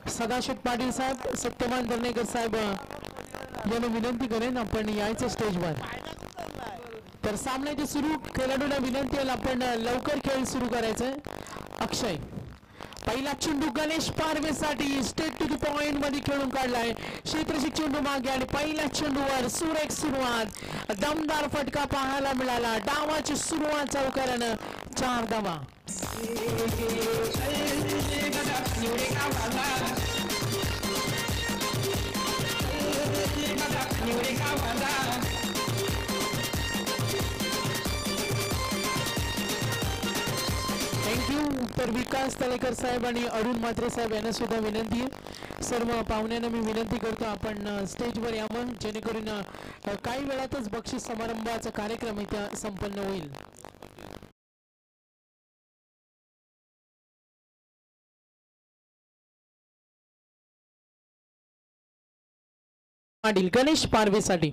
सदाशिव पाटील साहेब, सत्यमान दर्णेकर साहेब यांना विनंती करेन आपण यायचं स्टेजवर. तर सामन्याची सुरू खेळाडूला विनंती आहे आपण लवकर खेळ सुरू करायचं. अक्षय पहिला चेंडू गणेश पारवेसाठी स्टेट टू द पॉइंट मध्ये खेळून काढलाय. क्षेत्ररक्षक चेंडू मागे आणि पहिल्या चेंडूवर सुरेख सुरुवात, दमदार फटका पाहायला मिळाला. डावाची सुरुवात चौकारानं 4 धावा. थँक्यू. तर विकास तळेकर साहेब आणि अरुण म्हात्रे साहेब यांना सुद्धा विनंती आहे. सर्व पाहुण्यांना मी विनंती करतो आपण स्टेजवर यावं जेणेकरून काही वेळातच बक्षीस समारंभाचा कार्यक्रम इथं संपन्न होईल. गणेश पारवेसाठी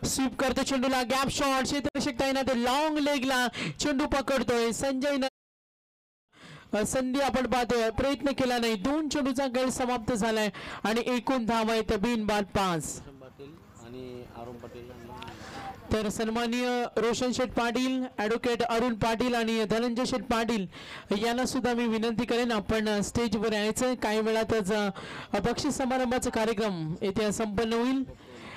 स्वीप करतो चेंडूला. गॅप शॉट क्षेत्ररक्षक तैनात लॉंग लेगला चेंडू पकडतोय. संजय संधी आपण पाहतोय प्रयत्न केला नाही. 2 चेंडूचा खेळ समाप्त झालाय आणि एकूण धावा आहेत बिनबाद 5. तर सन्माननीय रोशन शेठ पाटील, ॲडव्होकेट अरुण पाटील आणि धनंजय शेठ पाटील यांना सुद्धा मी विनंती करेन आपण स्टेजवर यायचं. काही वेळातच बक्षीस समारंभाचा कार्यक्रम येथे संपन्न होईल.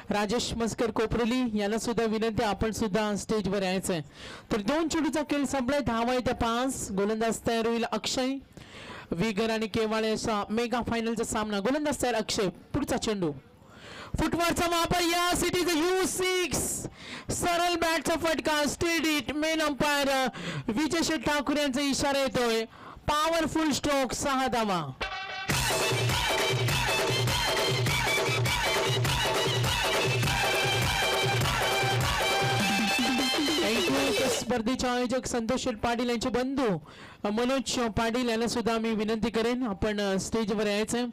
राजेश मस्कर कोपरेली यांना सुद्धा विनंती आपण सुद्धा स्टेजवर यायचंय. तर 2 चेंडूचा खेळ संपलाय. धावा येत्या 5. गोलंदाज तयार होईल अक्षय. विगर आणि केवाळे असा मेगा फायनलचा सामना. गोलंदाज तयार अक्षय. पुढचा चेंडू फुटवर्कचा वापर. या सिटीज U6 सरळ बॅटचा फटका. स्टेडीट मेन अंपायर विजय शेठ ठाकूर यांचा इशारा येतोय. पॉवरफुल स्ट्रोक 6 धावा. स्पर्धेचे आयोजक संतोष शेठ पाटील यांचे बंधू मनोज पाटील यांना सुद्धा मी विनंती करेन आपण स्टेजवर यायचंय.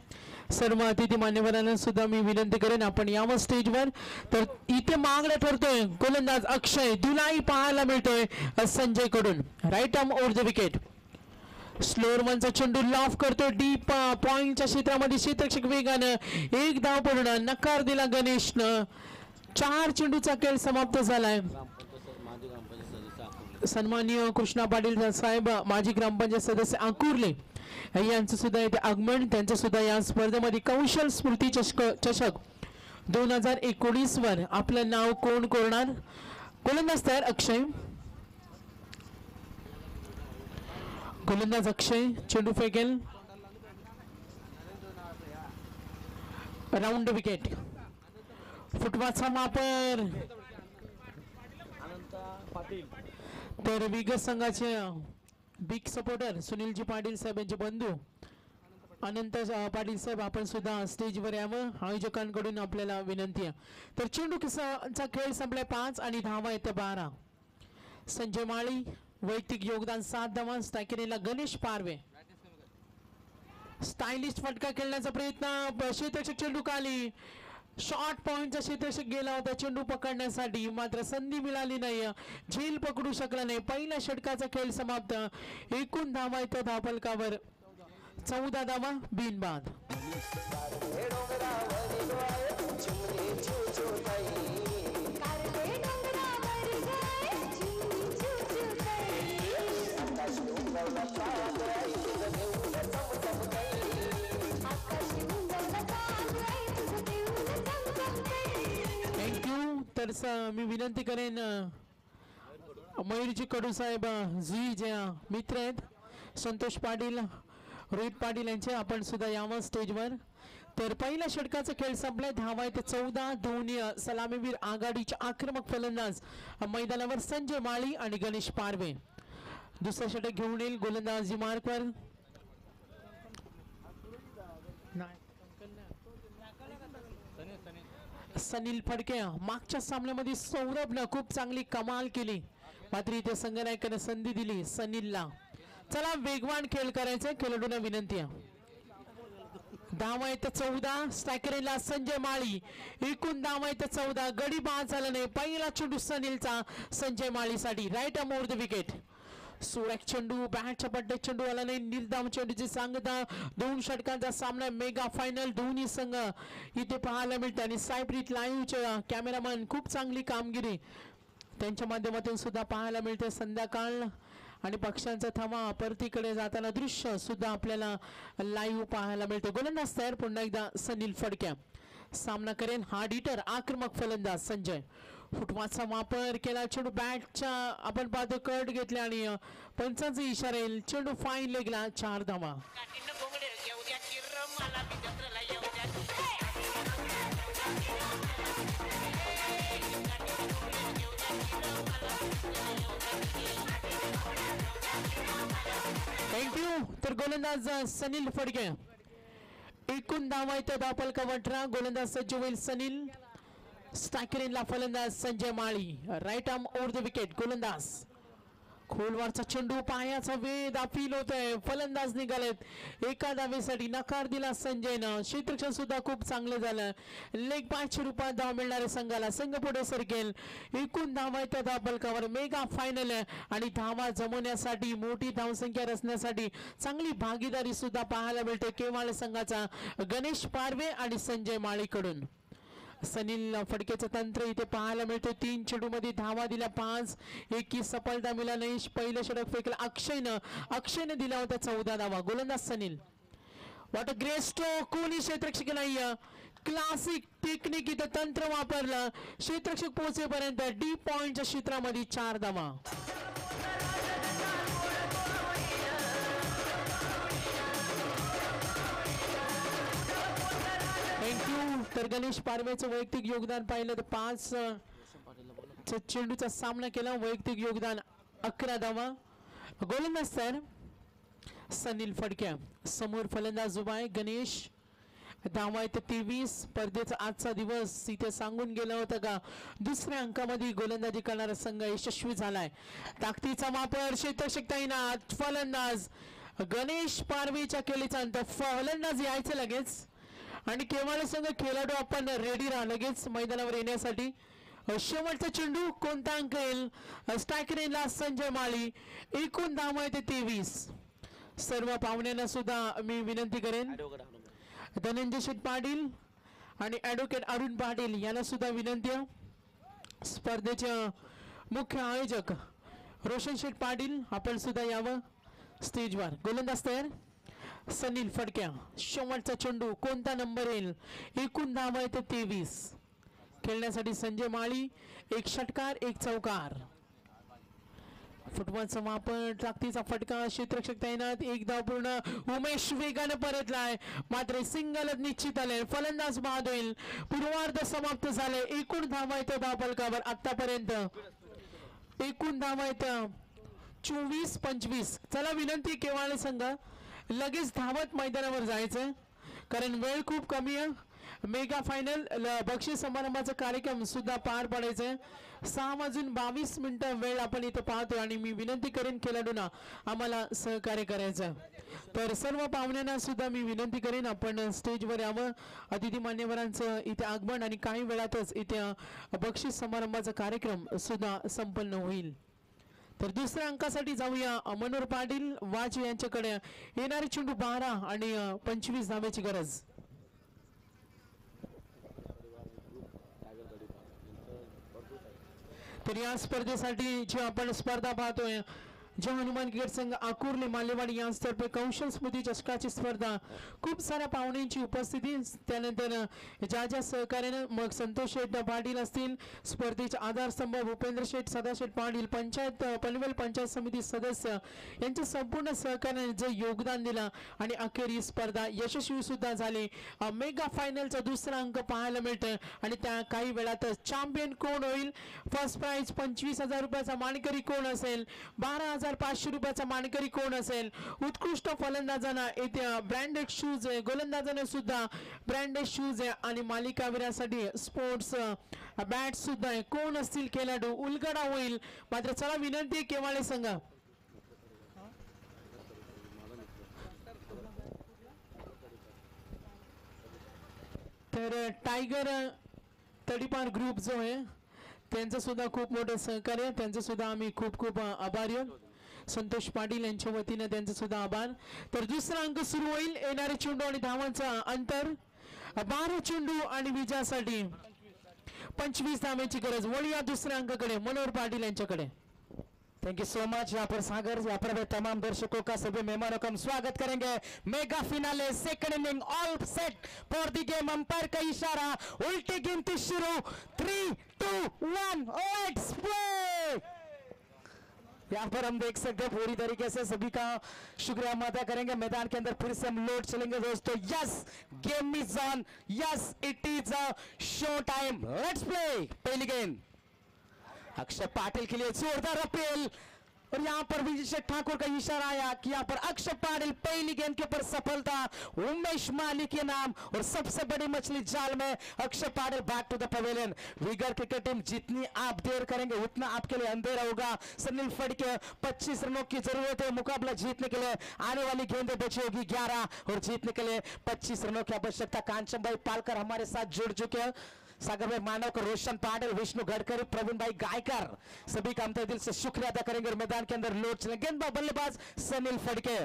सर्व अतिथी मान्यवरांना सुद्धा मी विनंती करेन आपण यावं स्टेजवर. तर इथे मागणं ठरतोय गोलंदाज अक्षय. तुलाही पाहायला मिळतोय संजय कडून. Right arm over the wicket. Slower वनचा चेंडू लॉफ करतो डीप पॉइंटच्या क्षेत्रामध्ये. क्षेत्ररक्षक वेगानं 1 धाव पूर्ण. नकार दिला गणेशनं. 4 चेंडूचा खेळ समाप्त झालाय. सन्माननीय कृष्णा पाटील साहेब माजी ग्रामपंचायत सदस्य आकुर्ले यांचं सुद्धा इथे आगमन. त्यांचं सुद्धा या स्पर्धेमध्ये कौशल स्मृती चषक 2019 वर आपलं नाव कोण कोरणार. गोलंदाज तयार अक्षय. गोलंदाज अक्षय चेंडू फेकेल. Round wicket. फुटवाचा वापर. तर विगत संघाचे बिग सपोर्टर सुनीलजी पाटील साहेब यांचे बंधू अनंत पाटील साहेब आपण सुद्धा स्टेजवर यावं आयोजकांकडून आपल्याला विनंती आहे. तर चेंडू किसाचा खेळ संपलाय. 5 आणि धावा येत्या 12. संजय माळी वैयक्तिक योगदान 7 धावा. स्ट्रायकरला गणेश पारवे. स्टायलिश फटका खेळण्याचा प्रयत्न. क्षेत्ररक्षक चेंडू खाली. शॉर्ट पॉइंटचा क्षेत्ररक्षक गेला होता चेंडू पकडण्यासाठी मात्र संधी मिळाली नाही. झेल पकडू शकला नाही. पहिल्या षटकाचा खेळ समाप्त. एकूण धावा येतो धावफलकावर 14 धावा बिनबाद. तर मी विनंती करेन मयूरजी कडू साहेब जी जे मित्र आहेत संतोष पाटील रोहित पाटील यांचे आपण सुद्धा यावं स्टेजवर. तर पहिल्या षटकाचा खेळ संपलाय. धावा आहेत 14. दोन्ही सलामीवीर आघाडीचे आक्रमक फलंदाज मैदानावर संजय माळी आणि गणेश पारवे. दुसरा षटक घेऊन येईल गोलंदाज मार्कवर. सनील फडके. मागच्या सामन्यामध्ये सौरभनं खूप चांगली कमाल केली मात्र इथे संघनायकाने संधी दिली सनीलला. चला वेगवान खेळ करायचा. खेळाडूंना विनंती आहे. धावा येते 14. स्ट्रायकरला संजय माळी. एकूण धावा येते 14. गडी बाद झाला नाही. पहिला चेंडू सनीलचा संजय माळीसाठी. Right arm over the wicket. सुरेख चेंडू बॅटच्या पट्ट्यात चेंडू आला नाही. निर्धाव चेंडूची सांगता 2 षटकांचा सामना मेगा फायनल दोन्ही संघ इथे पाहायला मिळते आणि सायप्रीत लाईव्हच्या कॅमेरामॅन खूप चांगली कामगिरी त्यांच्या माध्यमातून सुद्धा पाहायला मिळते. संध्याकाळ आणि पक्षांचा थवा परतीकडे जाताना दृश्य सुद्धा आपल्याला लाईव्ह पाहायला मिळते. गोलंदाज तयार पुन्हा एकदा सनील फडक्या सामना करेल. हार्ड हिटर आक्रमक फलंदाज संजय. फुटवाचा वापर केला. चेंडू बॅटच्या आपण पाहतो कट घेतले आणि पंचांचा इशारा येईल. चेंडू फाईन लेगला 4 धावा. थँक्यू. तर गोलंदाज सनील फडके एकूण धावा इथं धावफलकावर 18. गोलंदाज सज्ज होईल सनील. स्ट्रायकरला फलंदाज Sanjay Mali. Right arm over the wicket. गोलंदाज खोलवरचा चेंडू पायाचा वेध अपील होतोय. फलंदाज निघालेत. एका धावेसाठी नकार दिला संजयनं. क्षेत्ररक्षण सुद्धा खूप चांगलं झालं. लेग पासच्या रूपात धाव मिळणाऱ्या संघाला संघ पुढे सरकेल. एकूण धावा इथं धावफलकावर मेगा फायनल आणि धावा जमवण्यासाठी मोठी धावसंख्या रचण्यासाठी चांगली भागीदारी सुद्धा पाहायला मिळते केवाळ संघाचा गणेश पारवे आणि संजय माळीकडून. सनील फडकेचं तंत्र इथे पाहायला मिळते. 3 चेंडूमध्ये धावा दिल्या 5. एकी सफलता मिळाली. पहिलं षटक फेकलं अक्षयनं दिला होता 14 धावा. गोलंदाज Sunil. What a great stroke. कोणी क्षेत्ररक्षक नाही. क्लासिक टेक्निक इथं तंत्र वापरलं. क्षेत्ररक्षक पोहोचेपर्यंत डी पॉइंटच्या क्षेत्रामध्ये 4 धावा. थँक्यू. तर गणेश पारवेचं वैयक्तिक योगदान पाहिलं तर 5 चेंडूचा सामना केला. वैयक्तिक योगदान 11 धावा. गोलंदाज तर सनील फडक्या. समोर फलंदाज उभा आहे गणेश. धावा इथे 23. स्पर्धेचा आजचा दिवस इथे सांगून गेला होता का दुसऱ्या अंकामध्ये गोलंदाजी करणारा संघ यशस्वी झालाय. ताकदीचा वापर क्षेत्ररक्षक तैनात. फलंदाज गणेश पारवेच्या केलीचा अंत. फलंदाज यायचं लगेच आणि केवळ संघ खेळाडू आपण रेडी राहा लगेच मैदानावर येण्यासाठी. शेवटचा चेंडू कोणता अंक येईल. स्ट्रायकरला संजय माळी. एकूण धावा येते 23. सर्व पाहुण्यांना सुद्धा मी विनंती करेन. धनंजय शेठ पाटील आणि ॲडव्होकेट अरुण पाटील यांना सुद्धा विनंती आहे. स्पर्धेचे मुख्य आयोजक रोशन शेठ पाटील आपण सुद्धा यावं स्टेजवर. गोलंदाज तयार सनील फडक्या. शेवटचा चेंडू कोणता नंबर येईल. एकूण धावा येते 23. खेळण्यासाठी संजय माळी. 1 षटकार 1 चौकार. फुटबॉलचा वापर. ताकदीचा फटका. क्षेत्ररक्षक तैनात. 1 धाव पूर्ण. उमेश वेगाने परतलाय मात्र सिंगल निश्चित आले. फलंदाज बाद होईल. पूर्वार्ध समाप्त झाले. एकूण धावा येते धावफलकावर आतापर्यंत. एकूण धावा येतं 24-25. चला विनंती केवाळे संघ लगेच धावत मैदानावर जायचं कारण वेळ खूप कमी आहे. मेगा फायनल बक्षीस समारंभाचा कार्यक्रम सुद्धा पार पडायचा. 6:22 वेळ आपण इथे पाहतो आणि मी विनंती करेन खेळाडूंना आम्हाला सहकार्य करायचं. तर सर्व पाहुण्यांना सुद्धा मी विनंती करेन आपण स्टेजवर यावं. अतिथी मान्यवरांचं इथे आगमन आणि काही वेळातच इथे बक्षीस समारंभाचा कार्यक्रम सुद्धा संपन्न होईल. तर दुसऱ्या अंकासाठी जाऊया. मनोहर पाटील वाच यांच्याकडे. येणारे चेंडू 12 आणि 25 धाव्याची गरज. तर या स्पर्धेसाठी जी आपण स्पर्धा पाहतोय जय हनुमान क्रिकेट संघ आकुर्ली मालेवाडी यांतर्फे कौशल स्मृती चषकाची स्पर्धा. खूप साऱ्या पाहुण्यांची उपस्थिती. त्यानंतर ज्या सहकार्यानं मग संतोष शेठ पाटील असतील स्पर्धेचे आधारस्तंभ भूपेंद्र शेठ सदाशेठ पाटील पंचायत पनवेल पंचायत समिती सदस्य यांच्या संपूर्ण सहकार्याने जे योगदान दिलं आणि अखेर ही स्पर्धा यशस्वी सुद्धा झाली. मेगा फायनलचा दुसरा अंक पाहायला मिळतं आणि त्या काही वेळातच चॅम्पियन कोण होईल. फर्स्ट प्राइज 25,000 रुपयाचा मानकरी कोण असेल. 12,500 रुपयाचा मानकरी कोण असेल. उत्कृष्ट फलंदाजांना येथे ब्रँडेड शूज आहे. गोलंदाजांना सुद्धा ब्रँडेड शूज आहे आणि मालिकावीरासाठी स्पोर्ट्स बॅट सुद्धा आहे. कोण असतील खेळाडू उलगडा होईल. मात्र चला विनंती केवाळे संघ तर टायगर तडीपार ग्रुप जो आहे त्यांचं सुद्धा खूप मोठं सहकार्य. त्यांचं सुद्धा आम्ही खूप खूप आभारी आहोत. संतोष पाटील यांच्या वतीने त्यांचं सुद्धा आभार. तर दुसरा अंक सुरू होईल. येणारे चेंडू आणि धावांचा अंतर 12 चेंडू आणि विजयासाठी 25 धावांची गरज. वळूया दुसऱ्या अंकाकडे, मनोहर पाटील यांच्याकडे. Thank you so much. यहाँ पर सागर, यहाँ पर वे तमाम दर्शकों का सभी मेहमानों का हम स्वागत करेंगे. Mega finale second inning all set for the game. Umpire का इशारा, उल्टी गिनती शुरू. 3 2 1 लेट्स प्ले. यहाँ पर हम देख सकते हैं पूरी तरीके से सभी का शुक्रिया हम अदा करेंगे. मैदान के अंदर फिर से हम लोड चलेंगे दोस्तों. Yes, game is on. Yes, it is a show time. Let's play. पहली गेंद अक्षय पाटिल के लिए जोरदार अपील और यहां पर विजय शेठ ठाकुर का इशारा आया कि यहां पर अक्षय पाटिल पहली गेंद के ऊपर सफलता. उमेश माली के नाम और सबसे बड़ी मछली जाल में Akshay Patil. Back to the pavilion. विगर क्रिकेट टीम जितनी आप देर करेंगे उतना आपके लिए अंधेरा होगा. सनील फड़के 25 रनों की जरूरत है मुकाबला जीतने के लिए. आने वाली गेंदें बची होगी 11 और जीतने के लिए 25 रनों की आवश्यकता. कांचन भाई पालकर हमारे साथ जुड़ चुके हैं. सागर भाई मानव को, रोशन पाटिल, विष्णु गडकरी, प्रवीण भाई गायकर, सभी का हम दिल से शुक्रिया अदा करेंगे. और मैदान के अंदर लोड चले. गेंदबाज बल्लेबाज सनील फड़के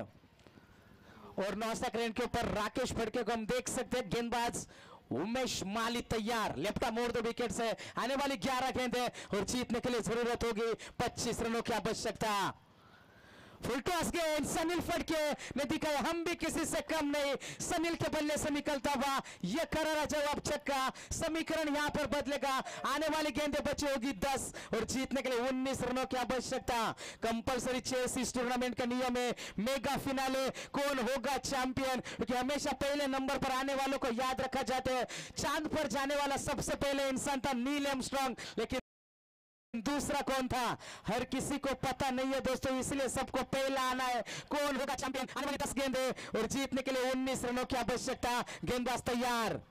और नौसा क्रेन के ऊपर राकेश फड़के को हम देख सकते हैं. गेंदबाज उमेश माली तैयार. लेफ्टा मोड़ दो विकेट से. आने वाली 11 गेंदें और जीतने के लिए जरूरत होगी 25 रनों की आवश्यकता. फुल टॉस गेंद. सनील फड़के ने दिखाया हम भी किसी से कम नहीं. सनील के बल्ले से निकलता हुआ यह करारा जवाब छक्का. समीकरण यहां पर बदलेगा. आने वाली गेंदें बची होगी 10 और जीतने के लिए 19 रनों की आवश्यकता. कंपलसरी चेस इस टूर्नामेंट का नियम है. मेगा फिनाले कौन होगा चैंपियन, क्योंकि हमेशा पहले नंबर पर आने वालों को याद रखा जाता है. चांद पर जाने वाला सबसे पहले इंसान था नील आर्मस्ट्रांग, लेकिन दूसरा कौन था हर किसी को पता नहीं है दोस्तों. इसलिए सबको पहला आना है. कौन होगा चैंपियन. आने वाली 10 गेंदें और जीतने के लिए 19 रनों की आवश्यकता. गेंदबाज तैयार.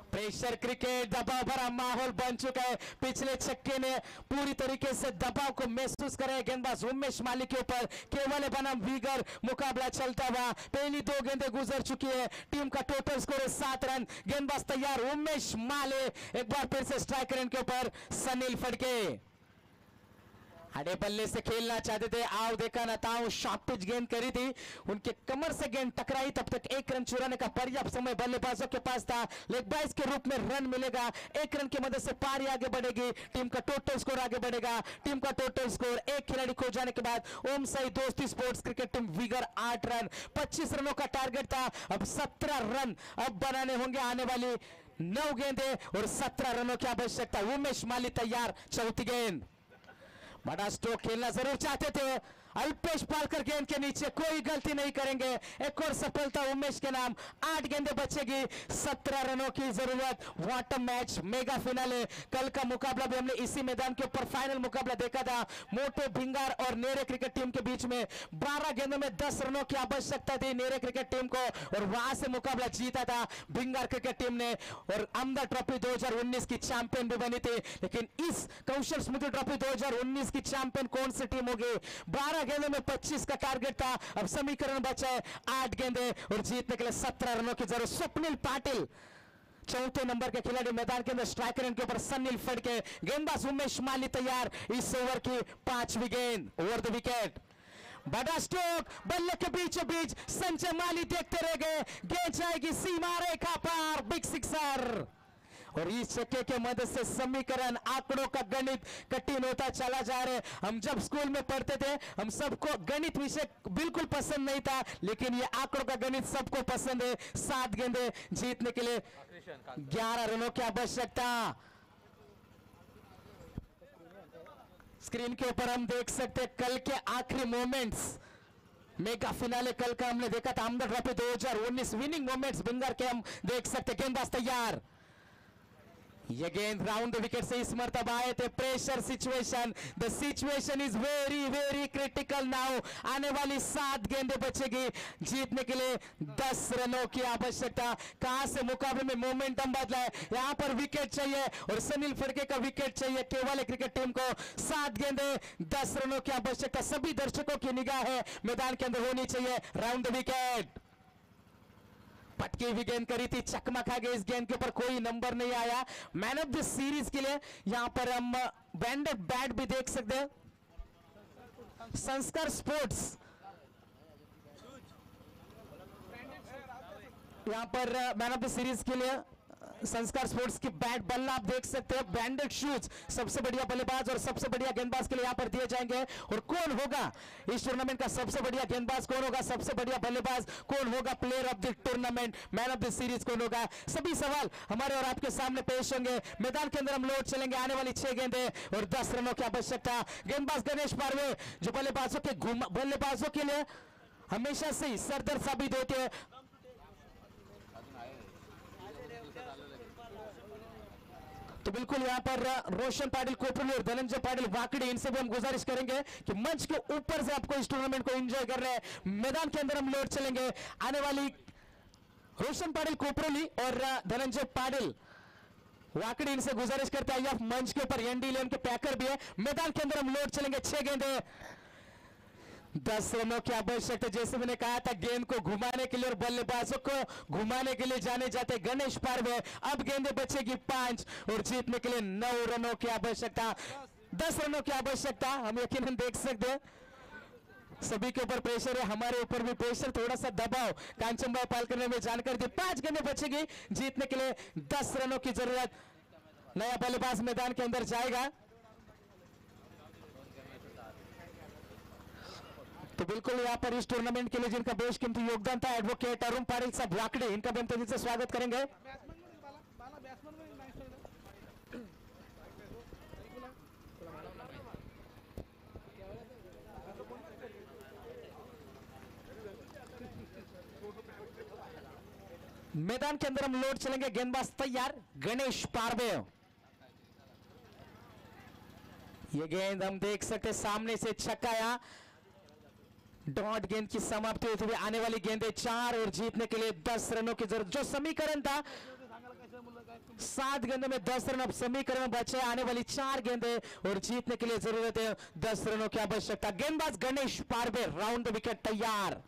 प्रेशर क्रिकेट, दबाव भरा माहौल बन चुका है. पिछले छक्के ने पूरी तरीके से दबाव को महसूस करे. गेंदबाज उमेश माली के ऊपर केवल बनाम विगर मुकाबला चलता हुआ. पहली 2 गेंदें गुजर चुकी है. टीम का टोटल स्कोर है 7 रन. गेंदबाज तैयार. उमेश माली एक बार फिर से स्ट्राइक रेंज के ऊपर. सनील फड़के अड़े बल्ले से खेलना चाहते थे. आओ देखा ना ताऊ शॉर्ट पिच गेंद करी थी, उनके कमर से गेंद टकराई. तब तक 1 रन चुराने का पर्याप्त समय बल्लेबाजों के पास था. लेग बाइज के रूप में रन मिलेगा. 1 रन की मदद से पारी आगे बढ़ेगी. टीम का टोटल स्कोर आगे बढ़ेगा. टीम का टोटल स्कोर 1 खिलाड़ी खो जाने के बाद ओम साई दोस्ती sports cricket team vigour 8 run. 25 रनों का टारगेट था. अब 17 रन अब बनाने होंगे. आने वाली 9 गेंदें और 17 रनों की आवश्यकता. उमेश माली तैयार. चौथी गेंद. बड़ा स्ट्रोक खेलना जरूर चाहते थे. अल्पेश पालकर गेंद के नीचे कोई गलती नहीं करेंगे. एक और सफलता उमेश के नाम. 8 गेंदें बचेगी. 17 रनों की जरूरत. What a match. Mega finale. कल का मुकाबला भी हमने इसी मैदान के ऊपर फाइनल मुकाबला देखा था. मोटे भिंगार और नेरे क्रिकेट टीम के बीच में 12 गेंदों में 10 रनों की आवश्यकता थी नेरे क्रिकेट टीम को और वहां से मुकाबला जीता था भिंगार क्रिकेट टीम ने और अमदा ट्रॉफी 2019 की चैंपियन भी बनी थी. लेकिन इस कौशल स्मृति ट्रॉफी 2019 की चैंपियन कौन सी टीम होगी. 12 गेंदों में 25 का टारगेट था. अब समीकरण बचा है 8 गेंदें और जीतने के लिए 17 रनों की जरूरत. स्वप्निल पाटिल चौथे नंबर के खिलाड़ी. मैदान के अंदर स्ट्राइकर के ऊपर सनील फड़के. गेंदबाज उमेश माली तैयार. इस ओवर की 5वीं गेंद. Over the wicket. बड़ा स्ट्रोक. बल्ले के बीचों बीच संजय माली देखते रह गए. गेंद जाएगी सीमा रेखा पार. Big sixer. और इस छक्के के मदद से समीकरण आंकड़ों का गणित कठिन होता चला जा रहा है. हम जब स्कूल में पढ़ते थे हम सबको गणित विषय बिल्कुल पसंद नहीं था, लेकिन ये आंकड़ों का गणित सबको पसंद है. 7 गेंदें जीतने के लिए 11 रनों की आवश्यकता. स्क्रीन के ऊपर हम देख सकते हैं कल के आखिरी मोमेंट्स. मेगा फिनाले कल का हमने देखा था. अमदा ट्रॉफी 2019 विनिंग मोमेंट्स भिंगर के हम देख सकते. गेंदबाज तैयार. ये गेंद राउंड द विकेट से इस मर्तबा आए थे. Pressure situation. The situation is very very critical now. आने वाली 7 गेंदें बचेगी. जीतने के लिए 10 रनों की आवश्यकता. कहां से मुकाबले में मोमेंटम बदला है. यहां पर विकेट चाहिए और सनील फड़के का विकेट चाहिए. केवल क्रिकेट टीम को 7 गेंदें 10 रनों की आवश्यकता. सभी दर्शकों की निगाह है मैदान के अंदर होनी चाहिए. Round the wicket. पटकी हुई गेंद करी थी. चकमा खा गई. इस गेंद के ऊपर कोई नंबर नहीं आया. मैन ऑफ द सीरीज के लिए यहां पर हम बैंडेड बैट भी देख सकते हैं. संस्कार स्पोर्ट्स यहाँ पर मैन ऑफ द सीरीज के लिए संस्कार स्पोर्ट्स की बैट बल्ला आप देख सकते हैं, ब्रांडेड शूज सबसे बढ़िया बल्लेबाज और सबसे बढ़िया गेंदबाज के लिए यहाँ पर दिए जाएंगे। और कौन होगा इस टूर्नामेंट का सबसे बढ़िया गेंदबाज, कौन होगा सबसे बढ़िया बल्लेबाज, कौन होगा player of the tournament, man of the series कौन होगा, सभी सवाल हमारे और आपके सामने पेश होंगे। मैदान के अंदर हम लौट चलेंगे, आने वाली 6 गेंदें और 10 रनों की आवश्यकता। गेंदबाज गणेश पारवे जो बल्लेबाजों के लिए हमेशा से ही सरदर्द साबित होते हैं। तो बिल्कुल यहाँ पर रोशन पाटिल कोपरली और धनंजय पाटिल वाकड़ी, इनसे भी हम गुजारिश करेंगे कि मंच के ऊपर से आपको इस टूर्नामेंट को एंजॉय कर रहे हैं। मैदान के अंदर हम लौट चलेंगे, आने वाली रोशन पाटिल कोपरली और धनंजय पाटिल वाकड़ी, इनसे गुजारिश करते हैं आप मंच के ऊपर, एनडी लेन के पैकर भी है। मैदान के अंदर हम लौट चलेंगे, 6 गेंदें 10 रनों की आवश्यकता। जैसे मैंने कहा था गेंद को घुमाने के लिए और बल्लेबाजों को घुमाने के लिए जाने जाते गणेश पारवे। अब गेंदें बचेगी 5 और जीतने के लिए 9 रनों की आवश्यकता, 10 रनों की आवश्यकता। हम यकीनन देख सकते हैं सभी के ऊपर प्रेशर है, हमारे ऊपर भी प्रेशर, थोड़ा सा दबाव कांचन भाई पालकर ने जानकारी दी। 5 गेंदें बचेगी, जीतने के लिए 10 रनों की जरूरत। नया बल्लेबाज मैदान के अंदर जाएगा। तो बिल्कुल यहाँ पर इस टूर्नामेंट के लिए जिनका बेशकीमती योगदान था एडवोकेट अरुण पाटिल साहब वाकड़े, इनका भी हम तेजी से स्वागत करेंगे। मैदान के अंदर हम लौट चलेंगे, गेंदबाज तैयार गणेश पारवे। ये गेंद हम देख सकते सामने से छक्का, डॉट गेंद की समाप्ति होती हुई आने वाली गेंदें 4 और जीतने के लिए 10 रनों की जरूरत। जो समीकरण था 7 गेंदों में 10 रन, अब समीकरण बचे आने वाली 4 गेंदें और जीतने के लिए जरूरत है 10 रनों की आवश्यकता। गेंदबाज गणेश पारवे राउंड द विकेट तैयार।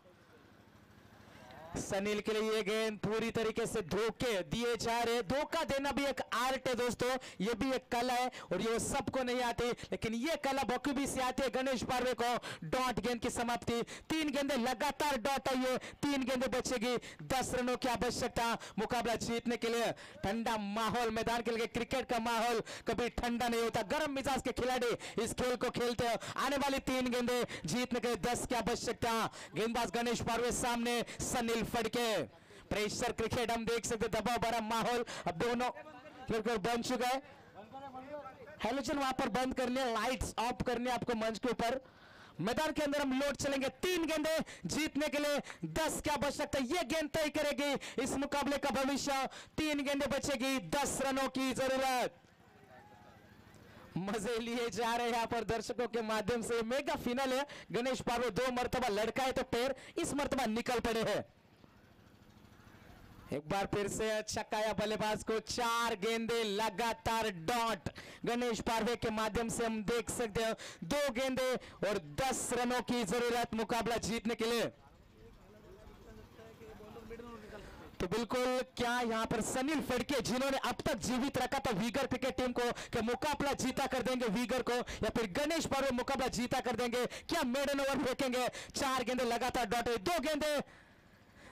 सनील के लिए ये गेंद पूरी तरीके से धोखे दिए जा रहे। धोखा देना भी एक आर्ट है दोस्तों, ये भी एक कला है और ये सबको नहीं आती, लेकिन ये कला बखूबी से आती है गणेश पारवे को। डॉट गेंद की समाप्ति, 3 गेंदें लगातार डॉट आई है, 3 गेंदें बचेगी, 10 रनों की आवश्यकता। मुकाबला जीतने के लिए ठंडा माहौल, मैदान के लिए क्रिकेट का माहौल कभी ठंडा नहीं होता, गर्म मिजाज के खिलाड़ी इस खेल को खेलते हैं। आने वाली 3 गेंदें, जीतने के लिए 10 की आवश्यकता। गेंदबाज गणेश पारवे सामने, सनील फड़के। प्रेशर क्रिकेट हम देख सकते, दबाव भरा माहौल, अब दोनों क्रिकेट बन चुका है। हेलोजन वहां पर बंद करने, लाइट्स ऑफ करने आपको मंच के ऊपर। मैदान के अंदर हम लौट चलेंगे, 3 गेंदें, जीतने के लिए 10 की आवश्यकता। ये गेंद तय करेगी इस मुकाबले का भविष्य। 3 गेंदें बचेगी, 10 रनों की जरूरत। मजे लिए जा रहे हैं यहाँ पर दर्शकों के माध्यम से। मेगा फाइनल है, गणेश पारवे 2 मरतबा लड़का है तो पैर इस मरतबा निकल पड़े हैं। एक बार फिर से छक्का बल्लेबाज को, 4 गेंदें लगातार डॉट गणेश पारवे के माध्यम से हम देख सकते हैं। 2 गेंदें और 10 रनों की जरूरत मुकाबला जीतने के लिए। तो बिल्कुल क्या यहाँ पर सनील फड़के जिन्होंने अब तक जीवित रखा था वीगर क्रिकेट टीम को कि मुकाबला जीता कर देंगे वीगर को, या फिर गणेश पारवे मुकाबला जीता कर देंगे, क्या मेडन ओवर फेंकेंगे। 4 गेंदें लगातार डॉट, 2 गेंदें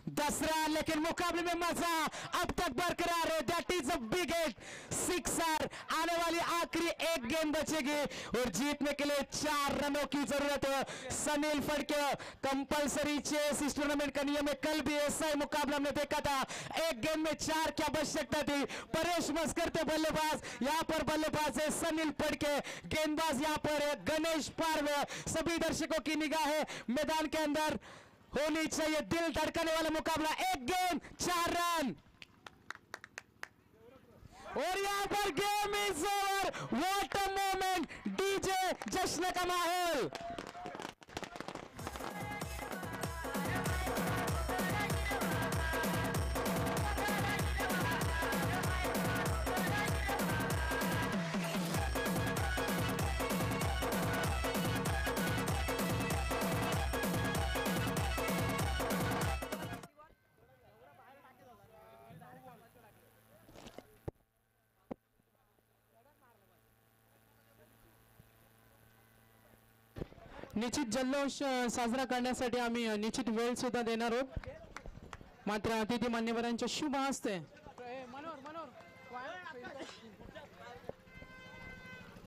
10 रन, लेकिन मुकाबले में मजा अब तक बरकरार है। That is a big hit, 6 आने वाली आखिरी 1 गेंद बचेगी और जीतने के लिए 4 रनों की जरूरत है। सनील फड़के कंपलसरी चेस इस टूर्नामेंट का नियम है, कल भी ऐसा ही मुकाबला हमने देखा था। 1 गेंद में 4 की आवश्यकता थी। परेश मस्कर थे बल्लेबाज, यहाँ पर बल्लेबाज है सनील फड़के, गेंदबाज यहाँ पर है गणेश पारवे। सभी दर्शकों की निगाह है मैदान के अंदर होनी चाहिए, दिल धड़कने वाला मुकाबला। 1 गेंद 4 रन और यहां पर game is over. What a moment, DJ जश्न का माहौल। निश्चित जल्लोष साजरा करण्यासाठी आम्ही निश्चित वेळ सुद्धा देणार आहोत. मात्र अतिथी मान्यवरांच्या शुभ हस्ते